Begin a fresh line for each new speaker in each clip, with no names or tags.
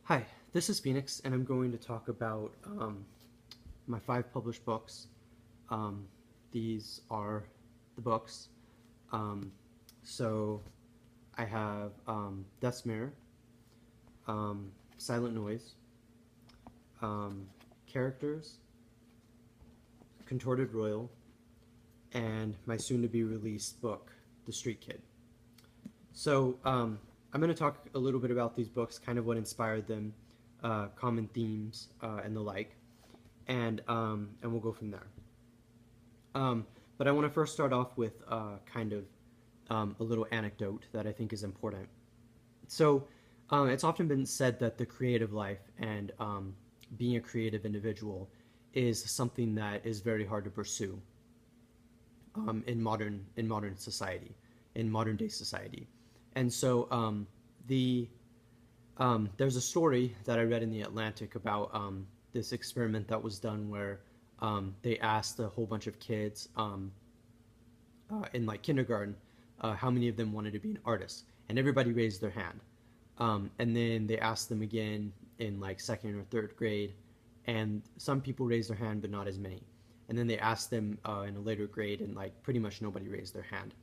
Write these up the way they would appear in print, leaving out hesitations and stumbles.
Hi, this is Phoenix, and I'm going to talk about my 5 published books. Um, these are the books. Um, so I have Death's Mirror, Silent Noise, um, Characters, Contorted Royal, and my soon-to-be released book, The Street Kid. So I'm going to talk a little bit about these books, kind of what inspired them, common themes, and the like, and we'll go from there. Um, but I want to first start off with kind of a little anecdote that I think is important. So it's often been said that the creative life and being a creative individual is something that is very hard to pursue in modern society, in modern day society. And so the there's a story that I read in the Atlantic about this experiment that was done where they asked a whole bunch of kids in like kindergarten how many of them wanted to be an artist, and everybody raised their hand. And then they asked them again in like second or third grade, and some people raised their hand, but not as many. And then they asked them in a later grade, and like pretty much nobody raised their hand.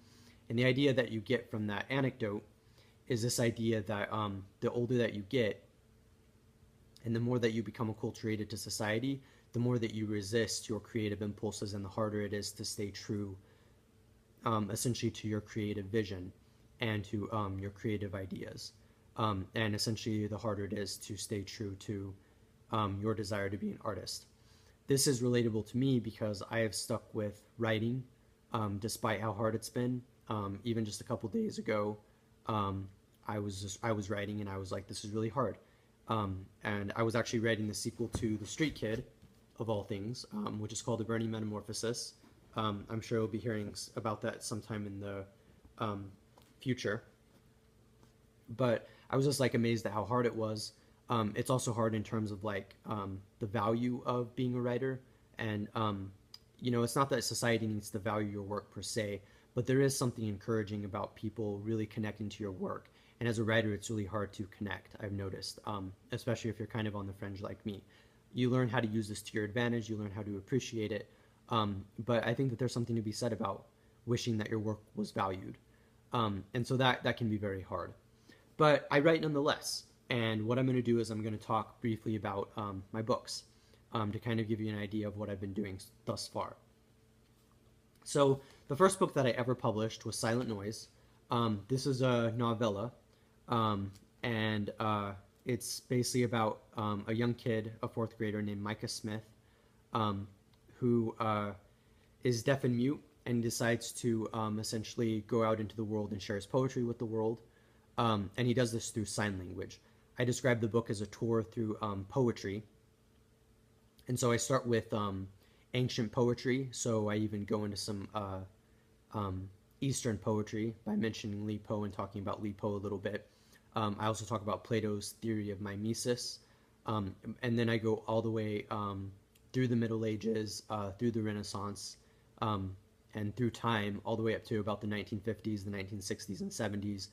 And the idea that you get from that anecdote is this idea that the older that you get, and the more that you become acculturated to society, the more that you resist your creative impulses, and the harder it is to stay true, essentially, to your creative vision and to your creative ideas. And essentially, the harder it is to stay true to your desire to be an artist. This is relatable to me because I have stuck with writing despite how hard it's been. Even just a couple days ago, I was writing and I was like, this is really hard. And I was actually writing the sequel to The Street Kid, of all things, which is called The Burning Metamorphosis. I'm sure we'll be hearing about that sometime in the um, future. But I was just like amazed at how hard it was. It's also hard in terms of like the value of being a writer, and it's not that society needs to value your work per se, but there is something encouraging about people really connecting to your work. And as a writer, it's really hard to connect. I've noticed, especially if you're kind of on the fringe like me. You learn how to use this to your advantage. You learn how to appreciate it. But I think that there's something to be said about wishing that your work was valued, and so that can be very hard. But I write nonetheless. And what I'm going to do is I'm going to talk briefly about my books to kind of give you an idea of what I've been doing thus far. So the first book that I ever published was Silent Noise. This is a novella, and it's basically about a young kid, a fourth grader named Micah Smith, um, who is deaf and mute and decides to essentially go out into the world and share his poetry with the world. And he does this through sign language. I describe the book as a tour through poetry. And so I start with ancient poetry. So I even go into some Eastern poetry by mentioning Li Po and talking about Li Po a little bit. I also talk about Plato's theory of mimesis. And then I go all the way through the Middle Ages, through the Renaissance, and through time, all the way up to about the 1950s, the 1960s, and 70s,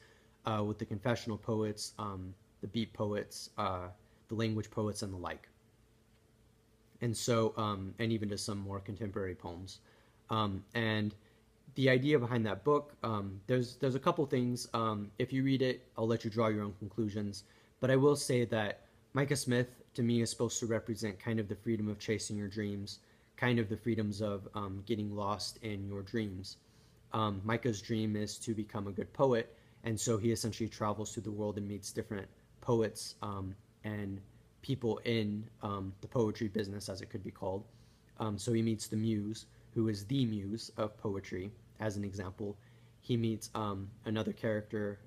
with the confessional poets, the beat poets, the language poets, and the like. And so, and even to some more contemporary poems. And the idea behind that book, there's a couple things. If you read it, I'll let you draw your own conclusions. But I will say that Micah Smith, to me, is supposed to represent kind of the freedom of chasing your dreams, kind of the freedoms of getting lost in your dreams. Micah's dream is to become a good poet, and so he essentially travels through the world and meets different poets and people in the poetry business, as it could be called. So he meets the muse, who is the muse of poetry, as an example. He meets another character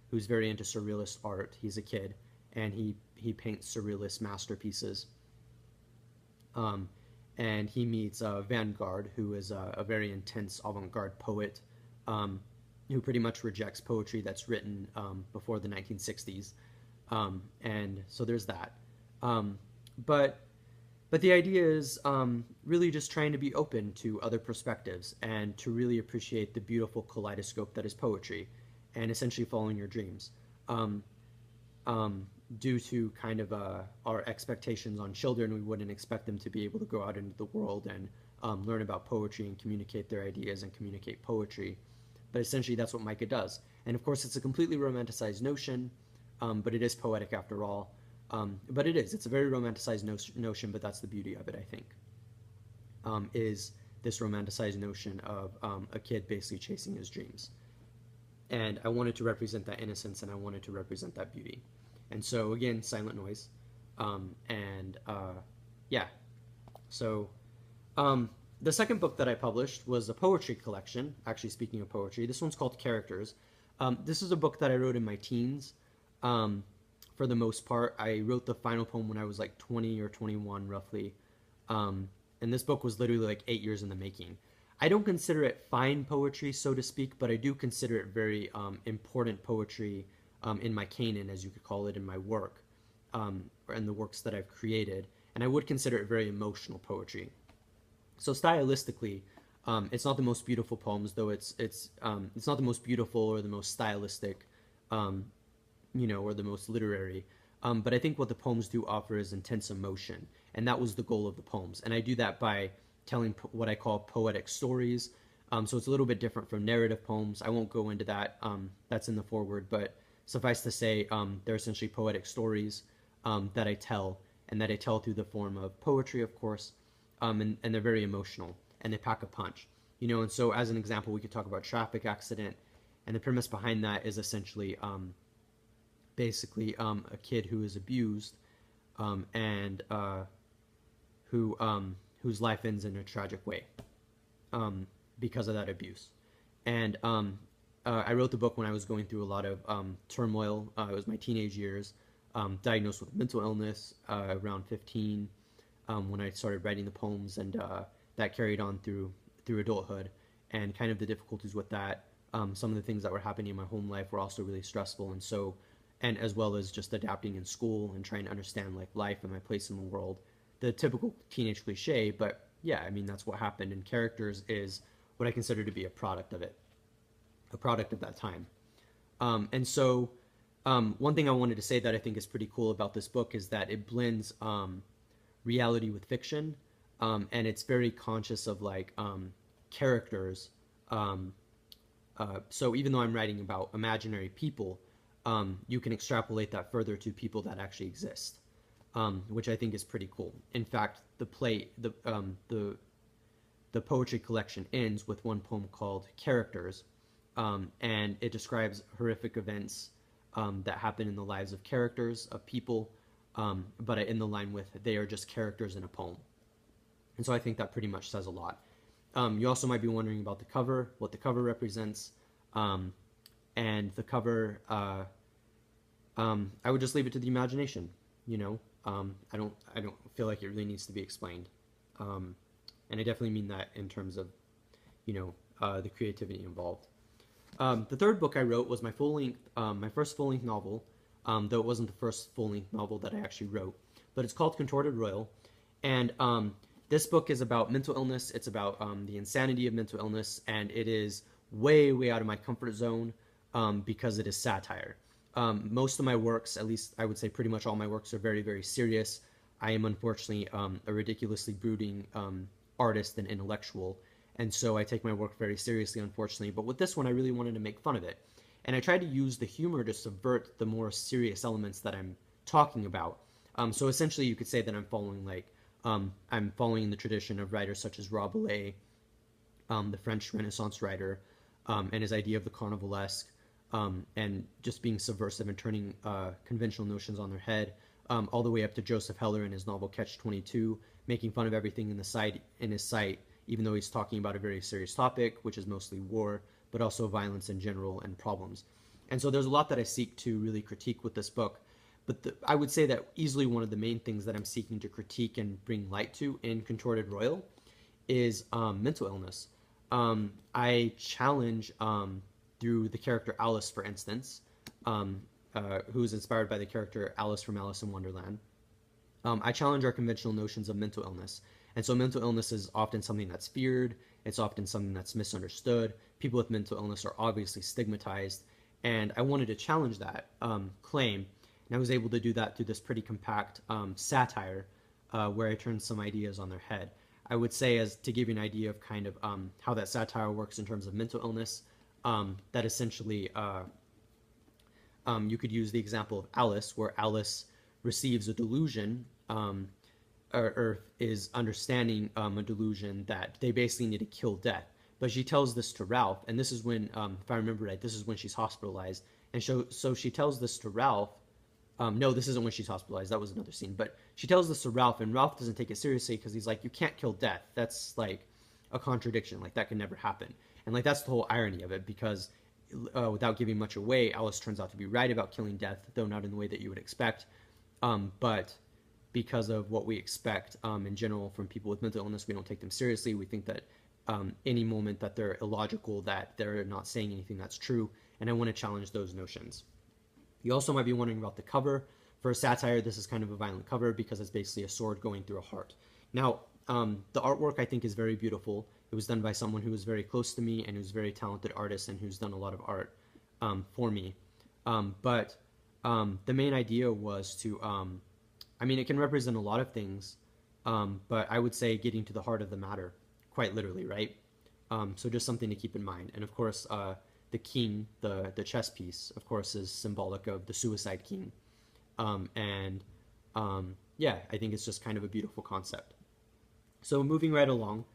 who's very into surrealist art. He's a kid, and he paints surrealist masterpieces. Um, and he meets Vanguard, who is a very intense avant-garde poet um, who pretty much rejects poetry that's written before the 1960s. And so there's that. Um, but but the idea is really just trying to be open to other perspectives and to really appreciate the beautiful kaleidoscope that is poetry, and essentially following your dreams. Um, due to kind of our expectations on children, we wouldn't expect them to be able to go out into the world and learn about poetry and communicate their ideas and communicate poetry. But essentially, that's what Micah does. And of course, it's a completely romanticized notion, but it is poetic after all. But it's a very romanticized notion, but that's the beauty of it, I think, is this romanticized notion of a kid basically chasing his dreams. And I wanted to represent that innocence, and I wanted to represent that beauty. And so, again, Silent Noise. Yeah. So, the second book that I published was a poetry collection. Actually, speaking of poetry, this one's called Characters. This is a book that I wrote in my teens. For the most part, I wrote the final poem when I was like 20 or 21, roughly. And this book was literally like 8 years in the making. I don't consider it fine poetry, so to speak, but I do consider it very important poetry in my canon, as you could call it, in my work, or in the works that I've created. And I would consider it very emotional poetry. So stylistically, it's not the most beautiful poems, though it's not the most beautiful or the most stylistic, or the most literary. But I think what the poems do offer is intense emotion, and that was the goal of the poems. And I do that by telling what I call poetic stories. So it's a little bit different from narrative poems. I won't go into that. That's in the foreword, but suffice to say, they're essentially poetic stories that I tell, and that I tell through the form of poetry, of course. And they're very emotional, and they pack a punch. And so as an example, we could talk about Traffic Accident, and the premise behind that is essentially basically a kid who is abused and whose life ends in a tragic way because of that abuse. And I wrote the book when I was going through a lot of turmoil. It was my teenage years, diagnosed with mental illness around 15 when I started writing the poems, and that carried on through adulthood, and kind of the difficulties with that. Some of the things that were happening in my home life were also really stressful, and as well as just adapting in school and trying to understand like life and my place in the world. The typical teenage cliche, but yeah, I mean, that's what happened. And Characters is what I consider to be a product of it, a product of that time. And so one thing I wanted to say that I think is pretty cool about this book is that it blends reality with fiction, and it's very conscious of like characters. So even though I'm writing about imaginary people, you can extrapolate that further to people that actually exist, which I think is pretty cool. In fact, the poetry collection ends with one poem called Characters, and it describes horrific events that happen in the lives of characters, of people, but I end the line with, they are just characters in a poem. And so I think that pretty much says a lot. You also might be wondering about the cover, what the cover represents. And the cover, I would just leave it to the imagination, I don't feel like it really needs to be explained. And I definitely mean that in terms of, the creativity involved. The third book I wrote was my first full-length novel, though it wasn't the first full-length novel that I actually wrote, but it's called Contorted Royal. And this book is about mental illness. It's about the insanity of mental illness, and it is way, way out of my comfort zone because it is satire. Most of my works, at least I would say pretty much all my works, are very, very serious. I am unfortunately a ridiculously brooding artist and intellectual, and so I take my work very seriously, unfortunately. But with this one, I really wanted to make fun of it. And I tried to use the humor to subvert the more serious elements that I'm talking about. So essentially, you could say that I'm following the tradition of writers such as Rabelais, the French Renaissance writer, and his idea of the carnivalesque, and just being subversive and turning conventional notions on their head, all the way up to Joseph Heller in his novel Catch-22, making fun of everything in his sight, even though he's talking about a very serious topic, which is mostly war, but also violence in general and problems. And so there's a lot that I seek to really critique with this book. But I would say that easily one of the main things that I'm seeking to critique and bring light to in Contorted Royal is mental illness. I challenge, through the character Alice, for instance, who's inspired by the character Alice from Alice in Wonderland. I challenge our conventional notions of mental illness. And so mental illness is often something that's feared. It's often something that's misunderstood. People with mental illness are obviously stigmatized. And I wanted to challenge that claim. And I was able to do that through this pretty compact satire where I turned some ideas on their head. I would say, as to give you an idea of kind of how that satire works in terms of mental illness, that essentially you could use the example of Alice, where Alice receives a delusion or is understanding a delusion that they basically need to kill death. But she tells this to Ralph, and this is when, if I remember right, this is when she's hospitalized. And so she tells this to Ralph. No, this isn't when she's hospitalized. That was another scene. But she tells this to Ralph, and Ralph doesn't take it seriously because he's like, you can't kill death. That's like a contradiction. Like, that could never happen. And like, that's the whole irony of it, because without giving much away, Alice turns out to be right about killing death, though not in the way that you would expect. But because of what we expect in general from people with mental illness, we don't take them seriously. We think that any moment that they're illogical, that they're not saying anything that's true. And I want to challenge those notions. You also might be wondering about the cover. For a satire, this is kind of a violent cover because it's basically a sword going through a heart. Now, the artwork I think is very beautiful. It was done by someone who was very close to me and who's a very talented artist and who's done a lot of art for me. But the main idea was to, I mean, it can represent a lot of things, but I would say getting to the heart of the matter, quite literally, right? So just something to keep in mind. And of course, the king, the chess piece, of course, is symbolic of the Suicide King. Yeah, I think it's just kind of a beautiful concept. So moving right along,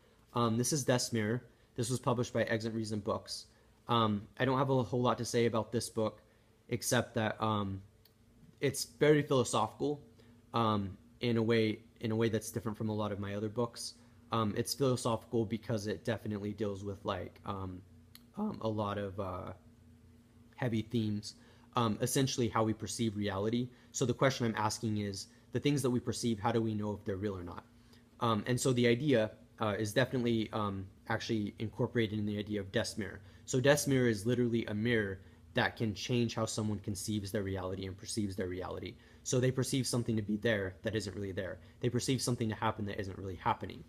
this is Death's Mirror. This was published by Exit Reason Books. I don't have a whole lot to say about this book, except that it's very philosophical in a way that's different from a lot of my other books. It's philosophical because it definitely deals with like a lot of heavy themes, essentially how we perceive reality. So the question I'm asking is, the things that we perceive, how do we know if they're real or not? And so the idea is definitely actually incorporated in the idea of Death's Mirror. So Death's Mirror is literally a mirror that can change how someone conceives their reality and perceives their reality. So they perceive something to be there that isn't really there. They perceive something to happen that isn't really happening.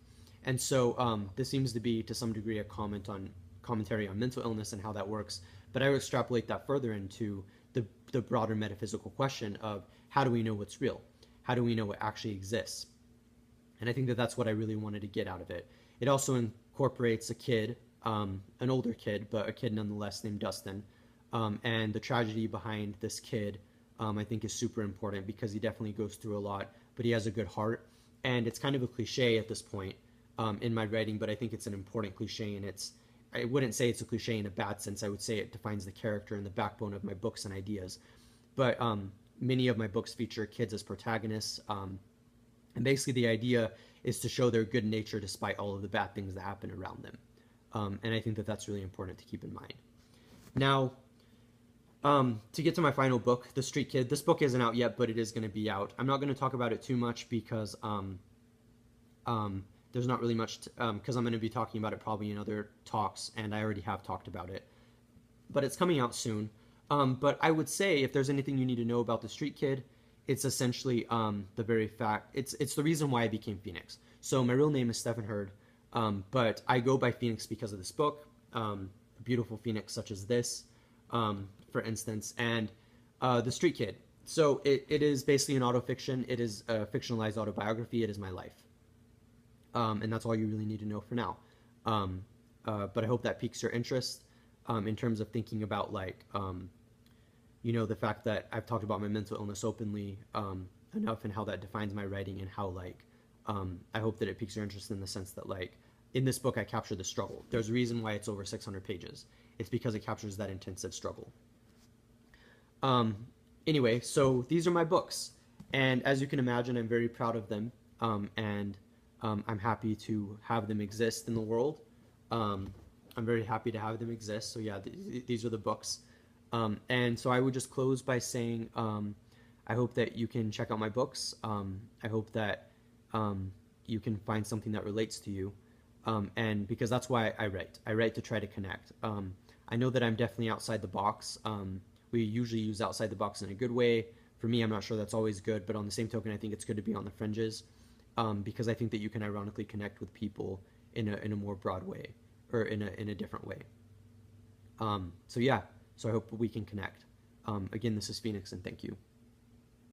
And so this seems to be, to some degree, a commentary on mental illness and how that works. But I would extrapolate that further into the broader metaphysical question of, how do we know what's real? How do we know what actually exists? And I think that that's what I really wanted to get out of it. It also incorporates a kid, an older kid, but a kid nonetheless, named Dustin. And the tragedy behind this kid, I think, is super important because he definitely goes through a lot, but he has a good heart. And it's kind of a cliche at this point in my writing, but I think it's an important cliche, and I wouldn't say it's a cliche in a bad sense. I would say it defines the character and the backbone of my books and ideas. But many of my books feature kids as protagonists. And basically the idea is to show their good nature despite all of the bad things that happen around them. And I think that that's really important to keep in mind. Now, to get to my final book, The Street Kid, this book isn't out yet, but it is going to be out. I'm not going to talk about it too much because there's not really much, because I'm going to be talking about it probably in other talks, and I already have talked about it. But it's coming out soon. But I would say, if there's anything you need to know about The Street Kid, it's essentially the very fact, it's the reason why I became Phoenix. So my real name is Stephen Hurd, but I go by Phoenix because of this book, a beautiful Phoenix such as this, for instance, and The Street Kid. So it is basically an autofiction. It is a fictionalized autobiography. It is my life. And that's all you really need to know for now. But I hope that piques your interest in terms of thinking about, like, the fact that I've talked about my mental illness openly enough, and how that defines my writing, and how, like, I hope that it piques your interest in the sense that, like, in this book I capture the struggle. There's a reason why it's over 600 pages. It's because it captures that intensive struggle. Anyway, so these are my books, and as you can imagine, I'm very proud of them, and I'm happy to have them exist in the world. I'm very happy to have them exist. So yeah, these are the books. And so I would just close by saying, I hope that you can check out my books. I hope that you can find something that relates to you. And because that's why I write to try to connect. I know that I'm definitely outside the box. We usually use outside the box in a good way. For me, I'm not sure that's always good, but on the same token, I think it's good to be on the fringes, because I think that you can ironically connect with people in a more broad way, or in a different way. So yeah, so I hope we can connect. Again, this is Phoenix, and thank you.